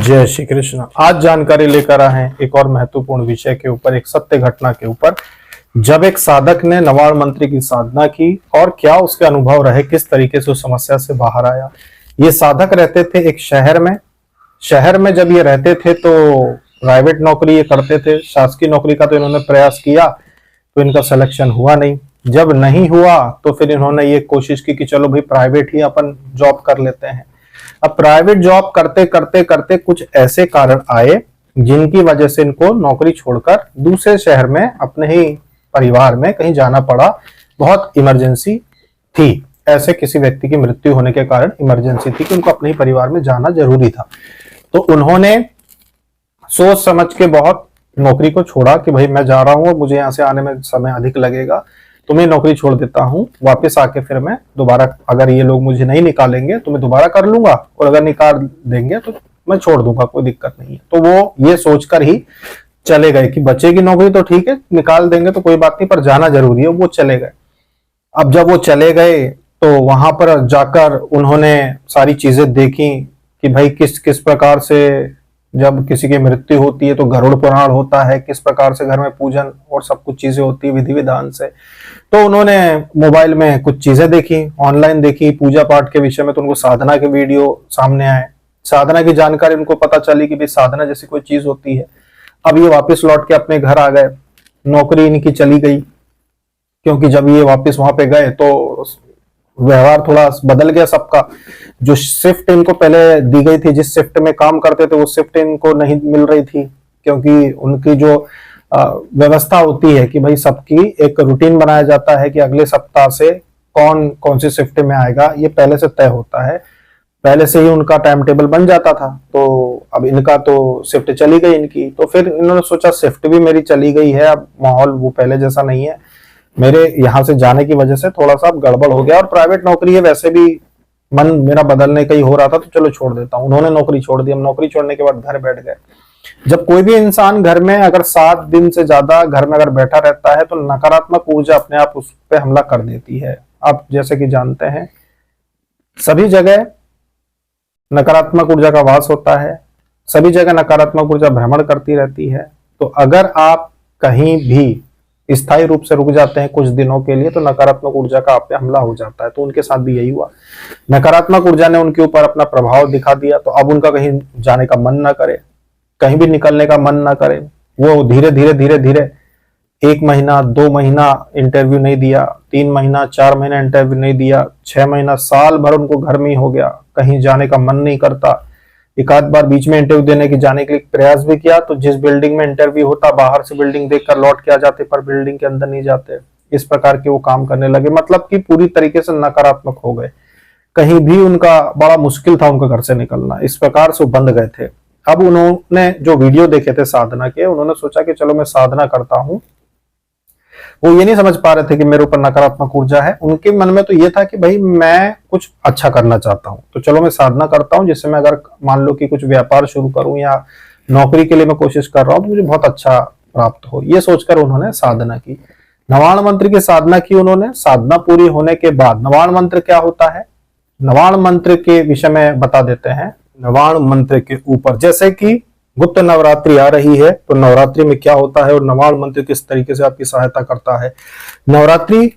जय श्री कृष्ण। आज जानकारी लेकर आए हैं एक और महत्वपूर्ण विषय के ऊपर, एक सत्य घटना के ऊपर। जब एक साधक ने नवाण मंत्र की साधना की और क्या उसके अनुभव रहे, किस तरीके से उस समस्या से बाहर आया। ये साधक रहते थे एक शहर में जब ये रहते थे तो प्राइवेट नौकरी ये करते थे। शासकीय नौकरी का तो इन्होंने प्रयास किया तो इनका सिलेक्शन हुआ नहीं। जब नहीं हुआ तो फिर इन्होंने ये कोशिश की कि चलो भाई प्राइवेट ही अपन जॉब कर लेते हैं। अब प्राइवेट जॉब करते करते करते कुछ ऐसे कारण आए जिनकी वजह से इनको नौकरी छोड़कर दूसरे शहर में अपने ही परिवार में कहीं जाना पड़ा। बहुत इमरजेंसी थी, ऐसे किसी व्यक्ति की मृत्यु होने के कारण इमरजेंसी थी कि उनको अपने ही परिवार में जाना जरूरी था। तो उन्होंने सोच समझ के बहुत नौकरी को छोड़ा कि भाई मैं जा रहा हूं, मुझे यहां से आने में समय अधिक लगेगा, तो मैं नौकरी छोड़ देता हूं। वापस आके फिर मैं दोबारा, अगर ये लोग मुझे नहीं निकालेंगे तो मैं दोबारा कर लूंगा, और अगर निकाल देंगे तो मैं छोड़ दूंगा, कोई दिक्कत नहीं है। तो वो ये सोचकर ही चले गए कि बचेगी नौकरी तो ठीक है, निकाल देंगे तो कोई बात नहीं, पर जाना जरूरी है। वो चले गए। अब जब वो चले गए तो वहां पर जाकर उन्होंने सारी चीजें देखी कि भाई किस किस प्रकार से जब किसी की मृत्यु होती है तो गरुड़ पुराण होता है, किस प्रकार से घर में पूजन और सब कुछ चीजें होती है विधि विधान से। तो उन्होंने मोबाइल में कुछ चीजें देखी, ऑनलाइन देखी पूजा पाठ के विषय में, तो उनको साधना के वीडियो सामने आए, साधना की जानकारी उनको पता चली कि भाई साधना जैसी कोई चीज होती है। अब ये वापस लौट के अपने घर आ गए। नौकरी इनकी चली गई, क्योंकि जब ये वापस वहां पे गए तो व्यवहार थोड़ा बदल गया सबका। जो शिफ्ट इनको पहले दी गई थी, जिस शिफ्ट में काम करते थे, वो शिफ्ट इनको नहीं मिल रही थी, क्योंकि उनकी जो व्यवस्था होती है कि भाई सबकी एक रूटीन बनाया जाता है कि अगले सप्ताह से कौन कौन सी शिफ्ट में आएगा, ये पहले से तय होता है। पहले से ही उनका टाइम टेबल बन जाता था। तो अब इनका तो शिफ्ट चली गई इनकी, तो फिर इन्होंने सोचा शिफ्ट भी मेरी चली गई है, अब माहौल वो पहले जैसा नहीं है, मेरे यहाँ से जाने की वजह से थोड़ा सा गड़बड़ हो गया, और प्राइवेट नौकरी है, वैसे भी मन मेरा बदलने का ही हो रहा था, तो चलो छोड़ देता हूँ। उन्होंने नौकरी छोड़ दी। हम नौकरी छोड़ने के बाद घर बैठ गए। जब कोई भी इंसान घर में अगर 7 दिन से ज्यादा घर में अगर बैठा रहता है तो नकारात्मक ऊर्जा अपने आप उस पर हमला कर देती है। आप जैसे कि जानते हैं सभी जगह नकारात्मक ऊर्जा का वास होता है, सभी जगह नकारात्मक ऊर्जा भ्रमण करती रहती है। तो अगर आप कहीं भी स्थायी रूप से रुक जाते हैं कुछ दिनों के लिए तो नकारात्मक ऊर्जा का आप पे हमला हो जाता है। तो उनके साथ भी यही हुआ। नकारात्मक ऊर्जा ने उनके ऊपर अपना प्रभाव दिखा दिया। तो अब उनका कहीं जाने का मन ना करे, कहीं भी निकलने का मन ना करे। वो धीरे धीरे धीरे धीरे 1 महीना 2 महीना इंटरव्यू नहीं दिया, 3 महीना 4 महीना इंटरव्यू नहीं दिया, 6 महीना साल भर उनको घर में ही हो गया, कहीं जाने का मन नहीं करता। एक आध बार बीच में इंटरव्यू देने की जाने के लिए प्रयास भी किया, तो जिस बिल्डिंग में इंटरव्यू होता बाहर से बिल्डिंग देखकर लौट के आ जाते, पर बिल्डिंग के अंदर नहीं जाते। इस प्रकार के वो काम करने लगे, मतलब कि पूरी तरीके से नकारात्मक हो गए। कहीं भी उनका बड़ा मुश्किल था उनका घर से निकलना, इस प्रकार से वो बंद गए थे। अब उन्होंने जो वीडियो देखे थे साधना के, उन्होंने सोचा कि चलो मैं साधना करता हूं। वो ये नहीं समझ पा रहे थे कि मेरे ऊपर नकारात्मक ऊर्जा है। उनके मन में तो ये था कि भाई मैं कुछ अच्छा करना चाहता हूं, तो चलो मैं साधना करता हूं, जिससे मैं अगर मान लो कि कुछ व्यापार शुरू करूं या नौकरी के लिए मैं कोशिश कर रहा हूं तो मुझे बहुत अच्छा प्राप्त हो। ये सोचकर उन्होंने साधना की, नवाण मंत्र की साधना की उन्होंने। साधना पूरी होने के बाद नवाण मंत्र क्या होता है, नवाण मंत्र के विषय में बता देते हैं। नवाण मंत्र के ऊपर जैसे कि गुप्त नवरात्रि आ रही है, तो नवरात्रि में क्या होता है और नवाण मंत्र किस तरीके से आपकी सहायता करता है। नवरात्रि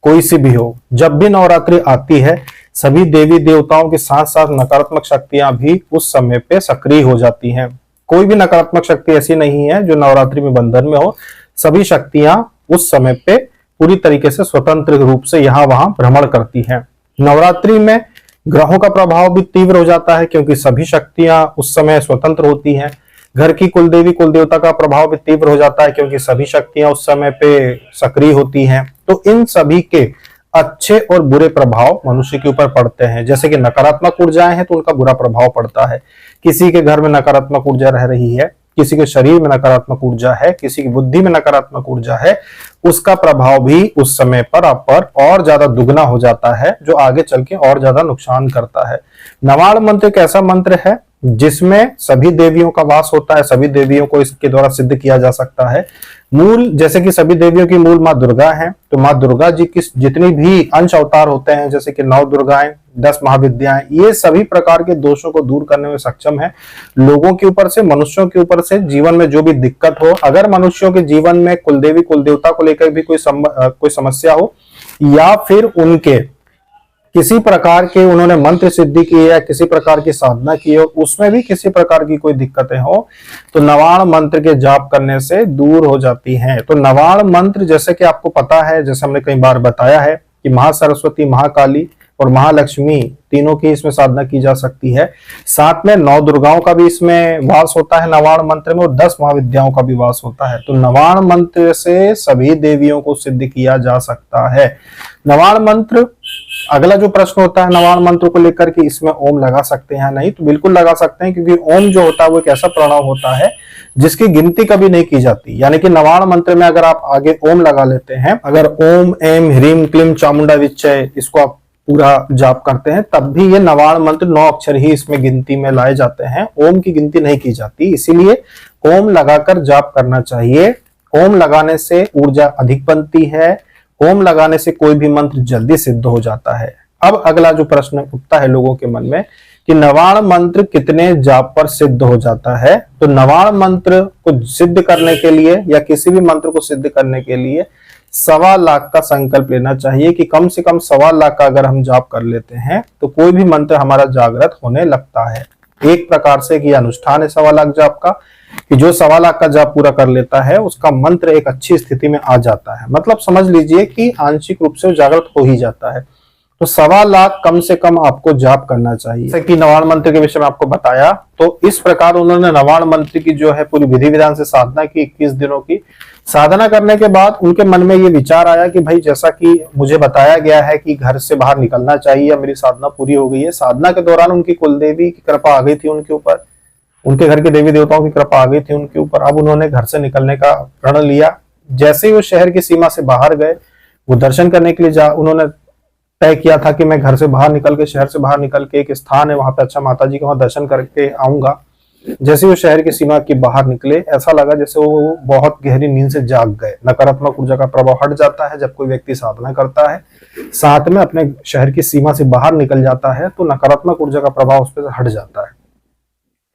कोई सी भी हो, जब भी नवरात्रि आती है सभी देवी देवताओं के साथ साथ नकारात्मक शक्तियां भी उस समय पे सक्रिय हो जाती हैं। कोई भी नकारात्मक शक्ति ऐसी नहीं है जो नवरात्रि में बंधन में हो। सभी शक्तियां उस समय पे पूरी तरीके से स्वतंत्र रूप से यहाँ वहां भ्रमण करती हैं। नवरात्रि में ग्रहों का प्रभाव भी तीव्र हो जाता है, क्योंकि सभी शक्तियां उस समय स्वतंत्र होती हैं। घर की कुलदेवी कुलदेवता का प्रभाव भी तीव्र हो जाता है, क्योंकि सभी शक्तियां उस समय पे सक्रिय होती हैं। तो इन सभी के अच्छे और बुरे प्रभाव मनुष्य के ऊपर पड़ते हैं। जैसे कि नकारात्मक ऊर्जाएं हैं तो उनका बुरा प्रभाव पड़ता है। किसी के घर में नकारात्मक ऊर्जा रह रही है, किसी के शरीर में नकारात्मक ऊर्जा है, किसी की बुद्धि में नकारात्मक ऊर्जा है, उसका प्रभाव भी उस समय पर आप पर और ज्यादा दुगना हो जाता है, जो आगे चल के और ज्यादा नुकसान करता है। नवाण मंत्र एक ऐसा मंत्र है जिसमें सभी देवियों का वास होता है, सभी देवियों को इसके द्वारा सिद्ध किया जा सकता है। मूल, जैसे कि सभी देवियों की मूल माँ दुर्गा हैं, तो माँ दुर्गा जी की जितनी भी अंश अवतार होते हैं, जैसे कि 9 दुर्गाएं, 10 महाविद्याएं, ये सभी प्रकार के दोषों को दूर करने में सक्षम है। लोगों के ऊपर से, मनुष्यों के ऊपर से जीवन में जो भी दिक्कत हो, अगर मनुष्यों के जीवन में कुलदेवी कुलदेवता को लेकर भी कोई समस्या हो, या फिर उनके किसी प्रकार के उन्होंने मंत्र सिद्धि की है या किसी प्रकार की साधना की हो, उसमें भी किसी प्रकार की कोई दिक्कतें हो, तो नवाण मंत्र के जाप करने से दूर हो जाती हैं। तो नवाण मंत्र, जैसे कि आपको पता है, जैसे हमने कई बार बताया है कि महासरस्वती, महाकाली और महालक्ष्मी तीनों की इसमें साधना की जा सकती है। साथ में 9 दुर्गाओं का भी इसमें वास होता है नवाण मंत्र में, और 10 महाविद्याओं का भी वास होता है। तो नवाण मंत्र से सभी देवियों को सिद्ध किया जा सकता है। नवाण मंत्र, अगला जो प्रश्न होता है नवाण मंत्र को लेकर कि इसमें ओम लगा सकते हैं नहीं, तो बिल्कुल लगा सकते हैं, क्योंकि ओम जो होता है वो एक ऐसा प्रणव होता है जिसकी गिनती कभी नहीं की जाती। यानी कि नवाण मंत्र में अगर आप आगे ओम लगा लेते हैं, अगर ओम एम ह्रीम क्लीम चामुंडा विच्चय इसको आप पूरा जाप करते हैं, तब भी ये नवाण मंत्र 9 अक्षर ही इसमें गिनती में लाए जाते हैं, ओम की गिनती नहीं की जाती। इसीलिए ओम लगाकर जाप करना चाहिए। ओम लगाने से ऊर्जा अधिक बनती है, ओम लगाने से कोई भी मंत्र जल्दी सिद्ध हो जाता है। अब अगला जो प्रश्न उठता है लोगों के मन में कि नवाण मंत्र कितने जाप पर सिद्ध हो जाता है। तो नवाण मंत्र को सिद्ध करने के लिए या किसी भी मंत्र को सिद्ध करने के लिए 1.25 लाख का संकल्प लेना चाहिए कि कम से कम 1.25 लाख का अगर हम जाप कर लेते हैं तो कोई भी मंत्र हमारा जागृत होने लगता है। एक प्रकार से कि अनुष्ठान है 1.25 लाख जाप का, कि जो 1.25 लाख का जाप पूरा कर लेता है उसका मंत्र एक अच्छी स्थिति में आ जाता है। मतलब समझ लीजिए कि आंशिक रूप से जागृत हो ही जाता है। तो 1.25 लाख कम से कम आपको जाप करना चाहिए। जैसे कि नवाण मंत्र के विषय में आपको बताया, तो इस प्रकार उन्होंने नवाण मंत्र की जो है पूरी विधि विधान से साधना की। 21 दिनों की साधना करने के बाद उनके मन में ये विचार आया कि भाई, जैसा कि मुझे बताया गया है कि घर से बाहर निकलना चाहिए, मेरी साधना पूरी हो गई है। साधना के दौरान उनकी कुलदेवी की कृपा आ गई थी उनके ऊपर, उनके घर के देवी देवताओं की कृपा आ गई थी उनके ऊपर। अब उन्होंने घर से निकलने का प्रण लिया। जैसे ही वो शहर की सीमा से बाहर गए, वो दर्शन करने के लिए उन्होंने तय किया था कि मैं घर से बाहर निकल के, शहर से बाहर निकल के एक स्थान है वहां पे, अच्छा माता जी का वहां दर्शन करके आऊंगा। जैसे वो शहर की सीमा के बाहर निकले, ऐसा लगा जैसे वो बहुत गहरी नींद से जाग गए। नकारात्मक ऊर्जा का प्रभाव हट जाता है जब कोई व्यक्ति साधना करता है, साथ में अपने शहर की सीमा से बाहर निकल जाता है, तो नकारात्मक ऊर्जा का प्रभाव उस पर हट जाता है।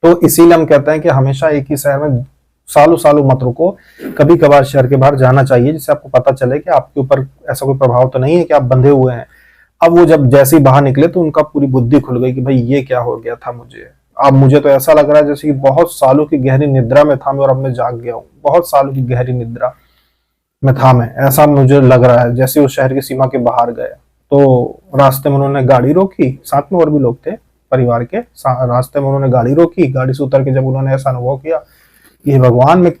तो इसीलिए हम कहते हैं कि हमेशा एक ही शहर में सालों सालों मत रुको, कभी कभार शहर के बाहर जाना चाहिए, जिससे आपको पता चले कि आपके ऊपर ऐसा कोई प्रभाव तो नहीं है कि आप बंधे हुए हैं। अब वो जब जैसे ही बाहर निकले तो उनका पूरी बुद्धि खुल गई कि भाई ये क्या हो गया था मुझे। अब मुझे तो ऐसा लग रहा है जैसे कि बहुत सालों की गहरी निद्रा में था मैं और अब मैं जाग गया हूँ। बहुत सालों की गहरी निद्रा में था मैं, ऐसा मुझे लग रहा है। जैसे उस शहर की सीमा के बाहर गए तो रास्ते में उन्होंने गाड़ी रोकी, साथ में और भी लोग थे परिवार के। रास्ते में उन्होंने गाड़ी रोकी, गाड़ी से उतर के जब उन्होंने ऐसा अनुभव किया कि भगवान, में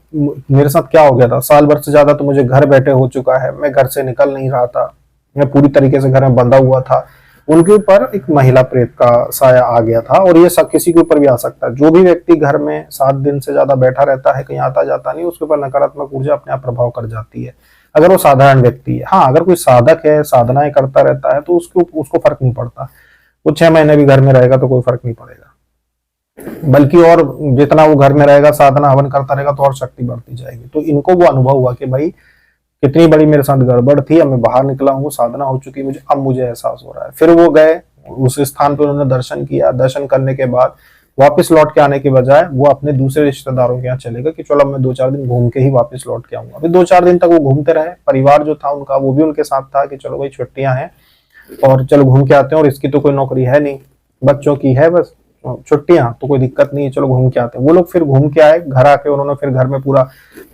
मेरे साथ क्या हो गया था। साल भर से ज्यादा तो मुझे घर बैठे हो चुका है, मैं घर से निकल नहीं रहा था, मैं पूरी तरीके से घर में बंधा हुआ था। उनके ऊपर एक महिला प्रेत का साया आ गया था, और ये सब किसी के ऊपर भी आ सकता है। जो भी व्यक्ति घर में 7 दिन से ज्यादा बैठा रहता है, कहीं आता जाता नहीं, उसके ऊपर नकारात्मक ऊर्जा अपने आप प्रभाव कर जाती है, अगर वो साधारण व्यक्ति है। हाँ, अगर कोई साधक है, साधनाएं करता रहता है, तो उसको फर्क नहीं पड़ता। वो 6 महीने भी घर में रहेगा तो कोई फर्क नहीं पड़ेगा, बल्कि और जितना वो घर में रहेगा, साधना हवन करता रहेगा, तो और शक्ति बढ़ती जाएगी। तो इनको वो अनुभव हुआ कि भाई कितनी बड़ी मेरे साथ गड़बड़ थी, अब मैं बाहर निकला हूँ, साधना हो चुकी मुझे, अब मुझे एहसास हो रहा है। फिर वो गए उस स्थान पर, उन्होंने दर्शन किया। दर्शन करने के बाद वापस लौट के आने के बजाय वो अपने दूसरे रिश्तेदारों के यहाँ चले गए कि चलो मैं 2-4 दिन घूम के ही वापस लौट के आऊंगा। अभी 2-4 दिन तक वो घूमते रहे। परिवार जो था उनका, वो भी उनके साथ था कि चलो भाई छुट्टियां हैं और चलो घूम के आते हैं, और इसकी तो कोई नौकरी है नहीं, बच्चों की है बस छुट्टियां, तो कोई दिक्कत नहीं है, चलो घूम के आते हैं। वो लोग फिर घूम के आए। घर आके उन्होंने फिर घर में पूरा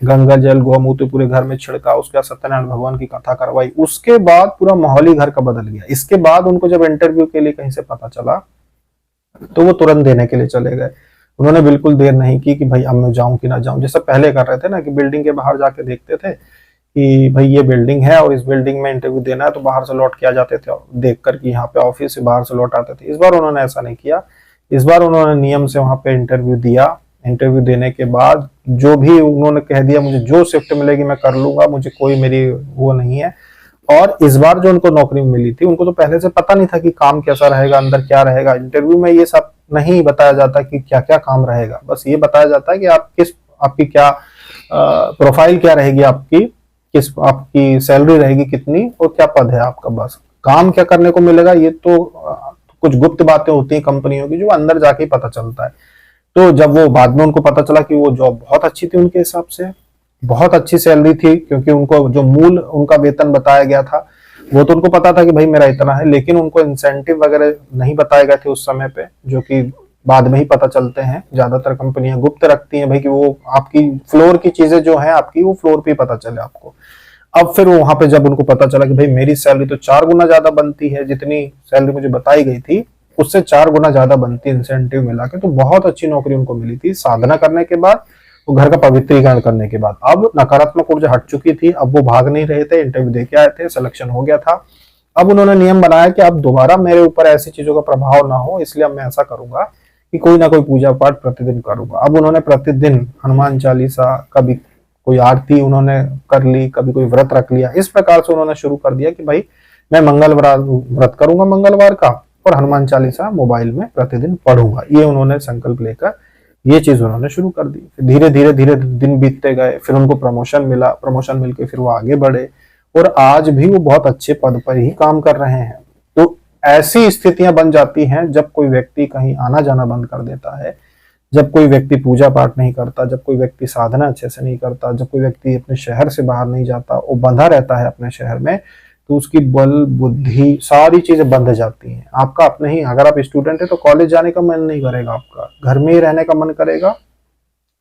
गंगा जल गौमूत्र पूरे घर में छिड़का, उसके बाद सत्यनारायण भगवान की कथा करवाई। उसके बाद पूरा माहौल ही घर का बदल गया। इसके बाद उनको जब इंटरव्यू के लिए कहीं से पता चला तो वो तुरंत देने के लिए चले गए। उन्होंने बिल्कुल देर नहीं की कि भाई अब मैं जाऊं कि ना जाऊं। जैसे पहले कर रहे थे ना कि बिल्डिंग के बाहर जाके देखते थे कि भाई ये बिल्डिंग है और इस बिल्डिंग में इंटरव्यू देना है, तो बाहर से लौट के आ जाते थे देखकर कि यहाँ पे ऑफिस से, बाहर से लौट आते थे। इस बार उन्होंने ऐसा नहीं किया। इस बार उन्होंने नियम से वहां पे इंटरव्यू दिया। इंटरव्यू देने के बाद जो भी उन्होंने कह दिया, मुझे जो शिफ्ट मिलेगी मैं कर लूंगा, मुझे कोई मेरी वो नहीं है। और इस बार जो उनको नौकरी मिली थी, उनको तो पहले से पता नहीं था कि काम कैसा रहेगा, अंदर क्या रहेगा। इंटरव्यू में ये सब नहीं बताया जाता कि क्या क्या काम रहेगा, बस ये बताया जाता है कि आपकी क्या प्रोफाइल क्या रहेगी आपकी, किस आपकी सैलरी रहेगी कितनी, और क्या पद है आपका, बस काम क्या करने को मिलेगा ये तो कुछ गुप्त बातें होती हैं कंपनियों की, जो अंदर जाके ही पता चलता है। तो जब वो बाद में उनको पता चला कि वो जॉब बहुत अच्छी थी उनके हिसाब से, बहुत अच्छी सैलरी थी, क्योंकि उनको जो मूल उनका वेतन बताया गया था वो तो उनको पता था कि भाई मेरा इतना है, लेकिन उनको इंसेंटिव वगैरह नहीं बताए गए थे उस समय पे, जो कि बाद में ही पता चलते हैं। ज्यादातर कंपनियां गुप्त रखती हैं भाई कि वो आपकी फ्लोर की चीजें जो है आपकी, वो फ्लोर पे ही पता चले आपको। अब फिर वहां पे जब उनको पता चला कि भाई मेरी सैलरी तो 4 गुना ज्यादा बनती है, जितनी सैलरी मुझे बताई गई थी उससे 4 गुना ज्यादा बनती है इंसेंटिव मिला के, तो बहुत अच्छी नौकरी उनको मिली थी साधना करने के बाद, वो घर का पवित्रीकरण करने के बाद। अब नकारात्मक ऊर्जा हट चुकी थी, अब वो भाग नहीं रहे थे, इंटरव्यू दे के आए थे, सिलेक्शन हो गया था। अब उन्होंने नियम बनाया कि अब दोबारा मेरे ऊपर ऐसी चीजों का प्रभाव ना हो, इसलिए अब मैं ऐसा करूंगा कि कोई ना कोई पूजा पाठ प्रतिदिन करूंगा। अब उन्होंने प्रतिदिन हनुमान चालीसा, कभी कोई आरती उन्होंने कर ली, कभी कोई व्रत रख लिया, इस प्रकार से उन्होंने शुरू कर दिया कि भाई मैं व्रत करूंगा मंगलवार का, और हनुमान चालीसा मोबाइल में प्रतिदिन पढ़ूंगा। ये उन्होंने संकल्प लेकर ये चीज उन्होंने शुरू कर दी। धीरे धीरे धीरे दिन बीतते गए, फिर उनको प्रमोशन मिला, प्रमोशन मिलके फिर वो आगे बढ़े, और आज भी वो बहुत अच्छे पद पर ही काम कर रहे हैं। तो ऐसी स्थितियां बन जाती हैं जब कोई व्यक्ति कहीं आना जाना बंद कर देता है, जब कोई व्यक्ति पूजा पाठ नहीं करता, जब कोई व्यक्ति साधना अच्छे से नहीं करता, जब कोई व्यक्ति अपने शहर से बाहर नहीं जाता, वो बंधा रहता है अपने शहर में, तो उसकी बल बुद्धि सारी चीजें बंध जाती हैं। आपका अपने ही, अगर आप स्टूडेंट है तो कॉलेज जाने का मन नहीं करेगा, आपका घर में ही रहने का मन करेगा।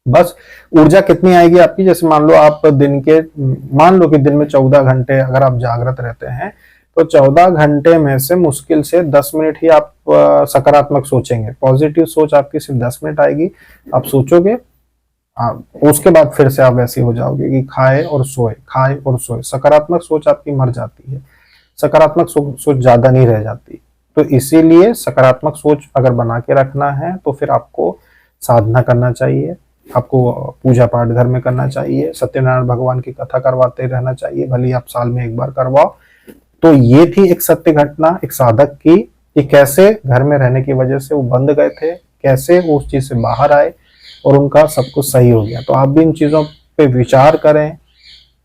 बस ऊर्जा कितनी आएगी आपकी, जैसे मान लो आप दिन के, मान लो कि दिन में 14 घंटे अगर आप जागृत रहते हैं, तो 14 घंटे में से मुश्किल से 10 मिनट ही आप सकारात्मक सोचेंगे, पॉजिटिव सोच आपकी सिर्फ 10 मिनट आएगी, आप सोचोगे, उसके बाद फिर से आप वैसे हो जाओगे कि खाए और सोए, खाए और सोए। सकारात्मक सोच आपकी मर जाती है, सकारात्मक सोच ज्यादा नहीं रह जाती। तो इसीलिए सकारात्मक सोच अगर बना के रखना है तो फिर आपको साधना करना चाहिए, आपको पूजा पाठ घर में करना चाहिए, सत्यनारायण भगवान की कथा करवाते रहना चाहिए, भले आप साल में एक बार करवाओ। तो ये थी एक सत्य घटना एक साधक की, कि कैसे घर में रहने की वजह से वो बंद गए थे, कैसे वो उस चीज से बाहर आए और उनका सब कुछ सही हो गया। तो आप भी इन चीजों पे विचार करें,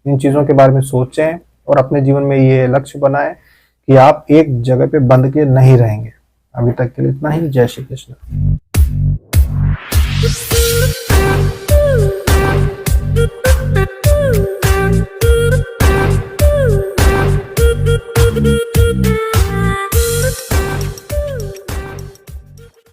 इन चीजों के बारे में सोचें, और अपने जीवन में ये लक्ष्य बनाएं कि आप एक जगह पे बंद के नहीं रहेंगे। अभी तक के लिए इतना ही। जय श्री कृष्ण।